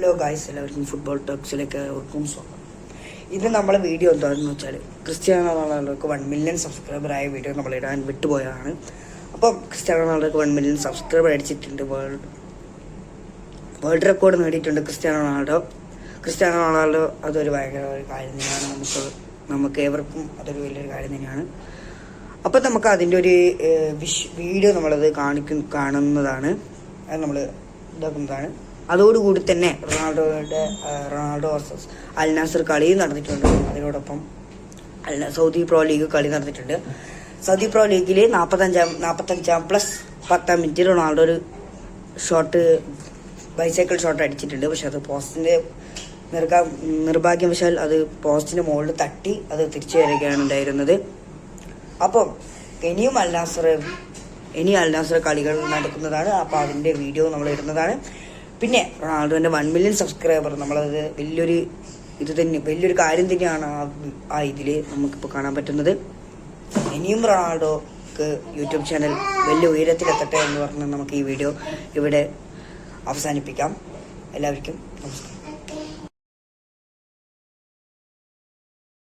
Hello guys, എല്ലാവർക്കും football ടോക്സിലേക്ക് ഒട്ടും സ്വാഗതം. ഇത് നമ്മളെ വീഡിയോ എന്താണെന്ന് വെച്ചാൽ ക്രിസ്ത്യാനോ റൊണാൾഡോക്ക് 1 മില്യൺ സബ്സ്ക്രൈബറായ വീഡിയോ നമ്മൾ ഇടാൻ വിട്ടുപോയതാണ്. അപ്പം ക്രിസ്ത്യാനോ റൊണാൾഡോക്ക് 1 മില്യൺ സബ്സ്ക്രൈബർ അടിച്ചിട്ടുണ്ട്. വേൾഡ് റെക്കോർഡ് നേടിയിട്ടുണ്ട് ക്രിസ്ത്യാനോ റൊണാൾഡോ. അതൊരു ഭയങ്കര ഒരു കാര്യം തന്നെയാണ്. നമുക്ക് ഏവർക്കും അതൊരു വലിയൊരു കാര്യം തന്നെയാണ്. അപ്പം നമുക്ക് അതിൻ്റെ ഒരു വീഡിയോ നമ്മളത് കാണുന്നതാണ്. അത് നമ്മൾ ഇതാക്കുന്നതാണ്. അതോടുകൂടി തന്നെ റൊണാൾഡോ വേഴ്സസ് അൽ നാസർ കളി നടന്നിട്ടുണ്ട്. അതിനോടൊപ്പം സൗദി പ്രോ ലീഗ് കളി നടന്നിട്ടുണ്ട്. സൗദി പ്രോ ലീഗിൽ 45 പ്ലസ് 10 മിനിറ്റ് റൊണാൾഡോ ഒരു ബൈസൈക്കിൾ ഷോട്ട് അടിച്ചിട്ടുണ്ട്. പക്ഷെ അത് പോസ്റ്റിന്റെ നിർഭാഗ്യവശാൽ അത് പോസ്റ്റിന്റെ മുകളിൽ തട്ടി അത് തിരിച്ചു വരികയാണ് ഉണ്ടായിരുന്നത്. അപ്പം ഇനിയും അൽ നാസർ കളികൾ നടക്കുന്നതാണ്. അപ്പോൾ അതിൻ്റെ വീഡിയോ നമ്മൾ ഇടുന്നതാണ്. പിന്നെ റൊണാൾഡോൻ്റെ 1 മില്യൺ സബ്സ്ക്രൈബർ നമ്മളത് വലിയൊരു കാര്യം തന്നെയാണ്. ആ ഇതിൽ നമുക്കിപ്പോൾ കാണാൻ പറ്റുന്നത്. ഇനിയും റൊണാൾഡോക്ക് യൂട്യൂബ് ചാനൽ വലിയ ഉയരത്തിലെത്തട്ടെ എന്ന് പറഞ്ഞ് നമുക്ക് ഈ വീഡിയോ ഇവിടെ അവസാനിപ്പിക്കാം. എല്ലാവർക്കും നമസ്കാരം.